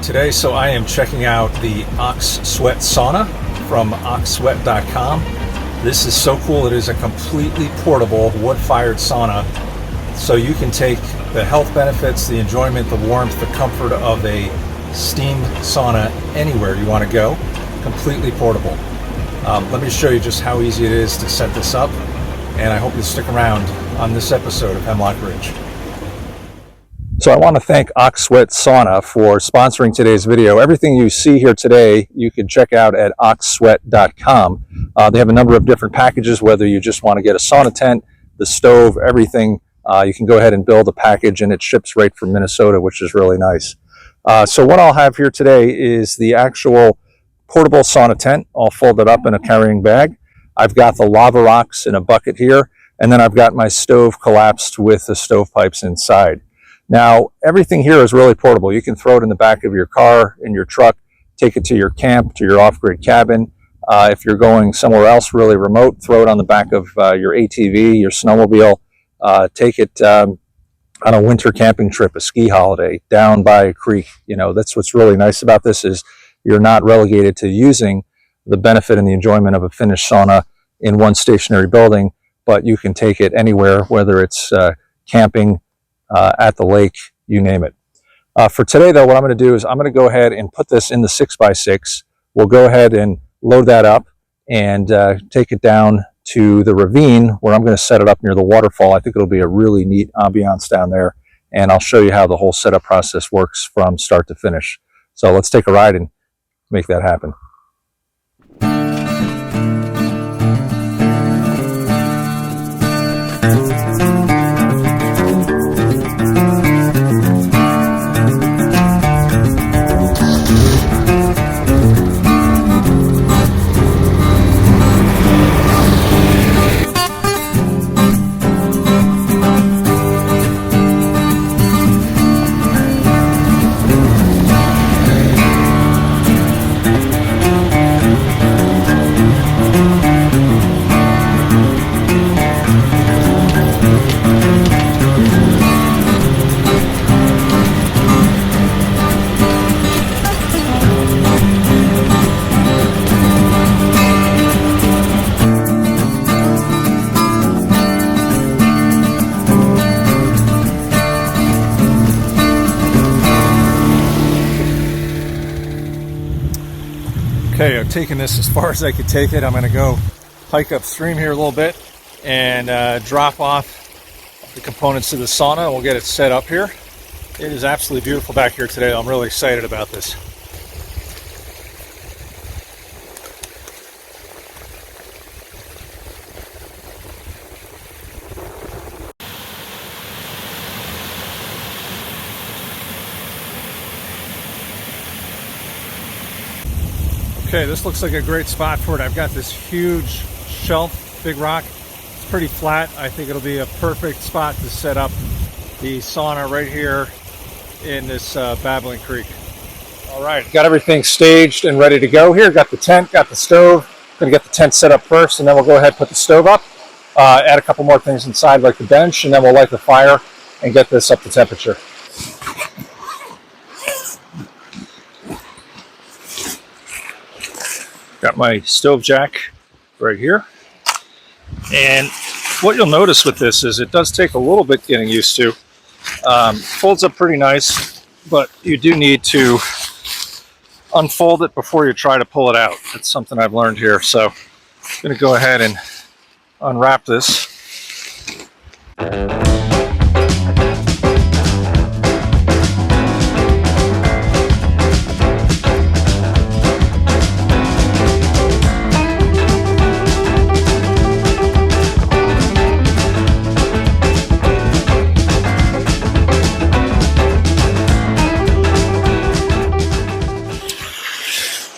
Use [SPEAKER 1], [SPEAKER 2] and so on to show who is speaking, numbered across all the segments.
[SPEAKER 1] today. So I am checking out the Ox Sweat Sauna from oxsweat.com. This is so cool. It is a completely portable wood-fired sauna. So you can take the health benefits, the enjoyment, the warmth, the comfort of a steam sauna anywhere you want to go. Completely portable. Let me show you just how easy it is to set this up, and I hope you'll stick around on this episode of Hemlock Ridge. So I want to thank Ox Sweat Sauna for sponsoring today's video. Everything you see here today, you can check out at oxsweat.com. They have a number of different packages, whether you just want to get a sauna tent, the stove, everything. You can go ahead and build a package, and it ships right from Minnesota, which is really nice. So what I'll have here today is the actual portable sauna tent, all folded up in a carrying bag. I've got the lava rocks in a bucket here, and then I've got my stove collapsed with the stovepipes inside. Now, everything here is really portable. You can throw it in the back of your car, in your truck, take it to your camp, to your off-grid cabin. If you're going somewhere else really remote, throw it on the back of your ATV, your snowmobile. Take it on a winter camping trip, a ski holiday, down by a creek. You know, that's what's really nice about this, is you're not relegated to using the benefit and the enjoyment of a finished sauna in one stationary building, but you can take it anywhere, whether it's camping, at the lake, you name it. For today, though, what I'm going to do is I'm going to go ahead and put this in the 6x6. We'll go ahead and load that up and take it down to the ravine, where I'm going to set it up near the waterfall. I think it'll be a really neat ambiance down there, and I'll show you how the whole setup process works from start to finish. So let's take a ride and make that happen. Okay, I've taken this as far as I could take it. I'm going to go hike upstream here a little bit and drop off the components of the sauna. We'll get it set up here. It is absolutely beautiful back here today. I'm really excited about this. Okay, this looks like a great spot for it. I've got this huge shelf, big rock. It's pretty flat. I think it'll be a perfect spot to set up the sauna right here in this babbling creek. All right, got everything staged and ready to go here. Got the tent, got the stove. Gonna get the tent set up first, and then we'll go ahead and put the stove up. Add a couple more things inside, like the bench, and then we'll light the fire and get this up to temperature. Got my stove jack right here. And what you'll notice with this is it does take a little bit getting used to. Folds up pretty nice, but you do need to unfold it before you try to pull it out. That's something I've learned here. So I'm going to go ahead and unwrap this.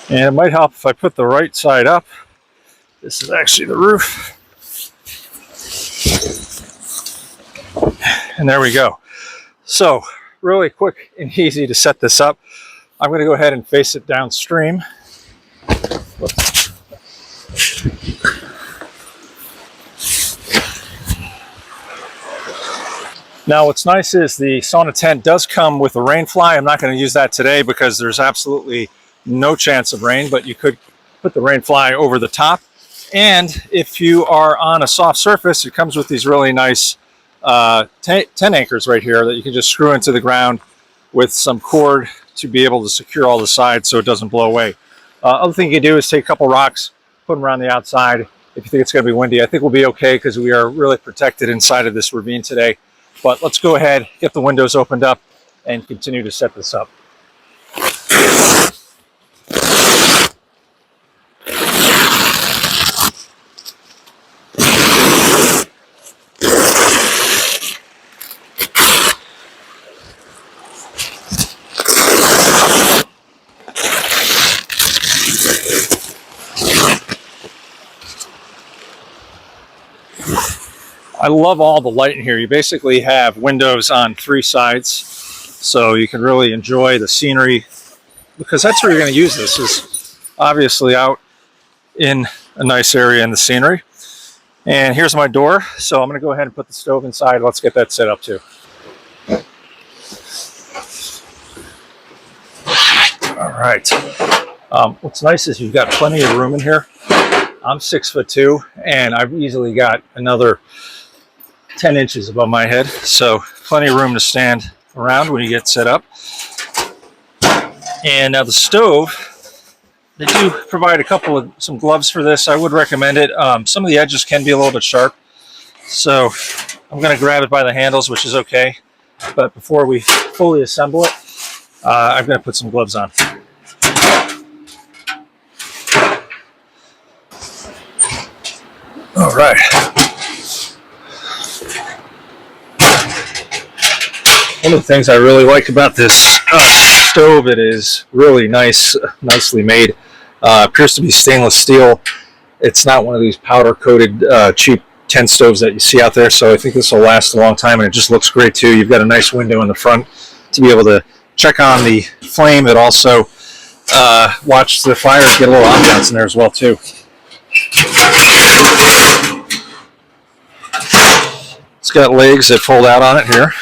[SPEAKER 1] And it might help if I put the right side up. This is actually the roof. And there we go. So really quick and easy to set this up. I'm going to go ahead and face it downstream. Whoops. Now what's nice is the sauna tent does come with a rain fly. I'm not going to use that today because there's absolutely no chance of rain, but you could put the rain fly over the top. And if you are on a soft surface, it comes with these really nice tent anchors right here that you can just screw into the ground with some cord to be able to secure all the sides so it doesn't blow away. Other thing you can do is take a couple rocks, put them around the outside. If you think it's going to be windy, I think we'll be okay because we are really protected inside of this ravine today. But let's go ahead, get the windows opened up, and continue to set this up. I love all the light in here. You basically have windows on 3 sides, so you can really enjoy the scenery, because that's where you're going to use this, is obviously out in a nice area in the scenery. And here's my door, so I'm going to go ahead and put the stove inside. Let's get that set up too. All right. What's nice is you've got plenty of room in here. I'm 6'2", and I've easily got another 10 inches above my head, so plenty of room to stand around when you get set up. And now the stove, they do provide some gloves for this. I would recommend it. Some of the edges can be a little bit sharp, so I'm going to grab it by the handles, which is okay. But before we fully assemble it, I'm going to put some gloves on. All right. One of the things I really like about this stove, it is really nicely made. Appears to be stainless steel. It's not one of these powder-coated cheap tent stoves that you see out there, so I think this will last a long time, and it just looks great too. You've got a nice window in the front to be able to check on the flame, but also watch the fire, get a little ambiance in there as well too. It's got legs that fold out on it here.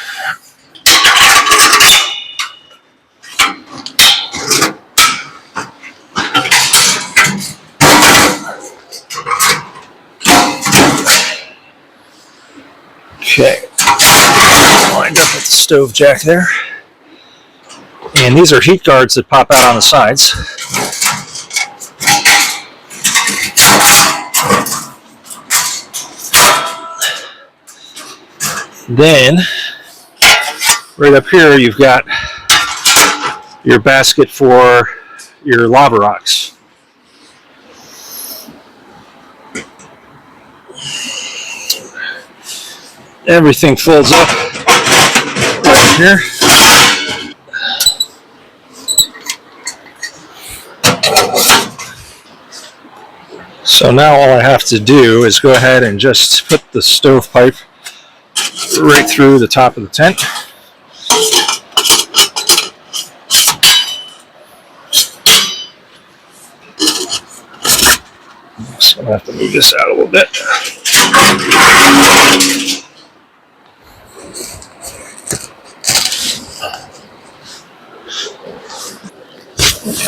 [SPEAKER 1] Okay, lined up with the stove jack there. And these are heat guards that pop out on the sides. Then, right up here, you've got your basket for your lava rocks. Everything folds up right here. So now all I have to do is go ahead and just put the stovepipe right through the top of the tent. So I'm going to have to move this out a little bit.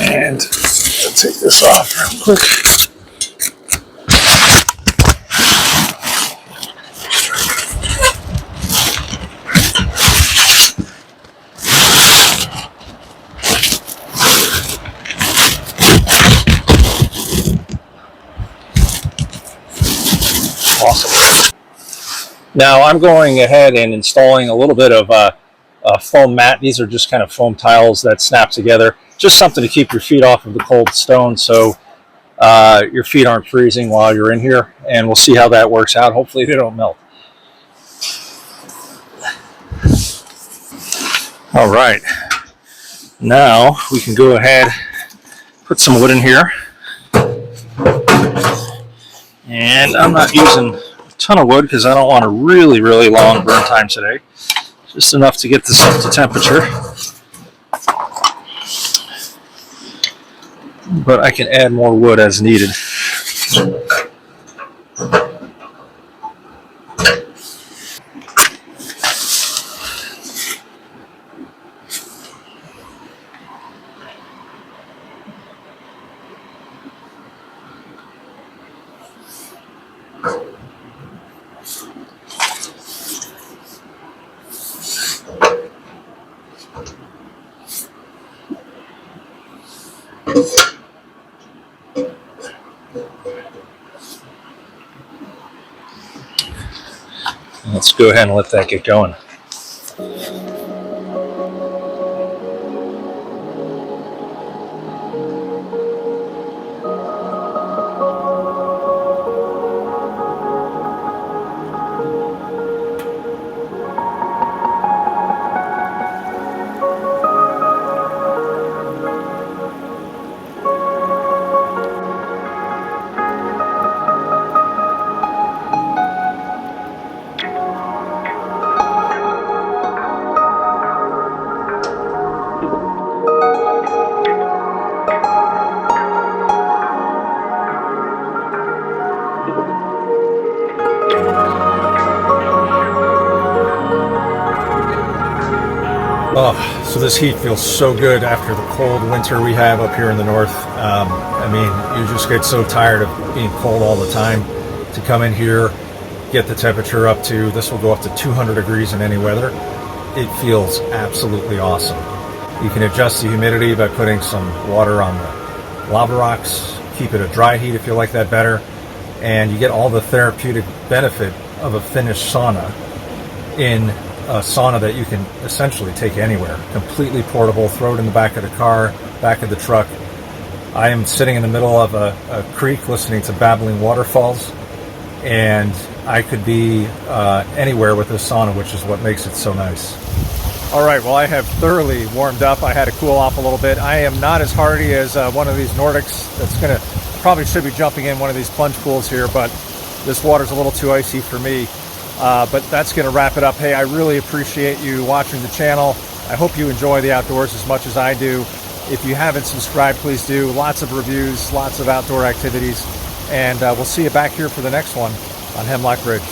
[SPEAKER 1] And I'll take this off real quick. Awesome. Now I'm going ahead and installing a little bit of a foam mat. These are just kind of foam tiles that snap together. Just something to keep your feet off of the cold stone so your feet aren't freezing while you're in here. And we'll see how that works out. Hopefully they don't melt. All right. Now we can go ahead, put some wood in here. And I'm not using a ton of wood because I don't want a really, really long burn time today. Just enough to get this up to temperature. But I can add more wood as needed. Let's go ahead and let that get going. Oh, so this heat feels so good after the cold winter we have up here in the north. I mean, you just get so tired of being cold all the time. To come in here, get the temperature up to, this will go up to 200 degrees in any weather. It feels absolutely awesome. You can adjust the humidity by putting some water on the lava rocks, keep it a dry heat if you like that better, and you get all the therapeutic benefit of a finished sauna in a sauna that you can essentially take anywhere. Completely portable, throw it in the back of the car, back of the truck. I am sitting in the middle of a creek listening to babbling waterfalls, and I could be anywhere with this sauna, which is what makes it so nice. All right, well, I have thoroughly warmed up. I had to cool off a little bit. I am not as hardy as one of these Nordics that's gonna, probably should be jumping in one of these plunge pools here, but this water's a little too icy for me. But that's going to wrap it up. Hey, I really appreciate you watching the channel. I hope you enjoy the outdoors as much as I do. If you haven't subscribed, please do. Lots of reviews, lots of outdoor activities, and we'll see you back here for the next one on Hemlock Ridge.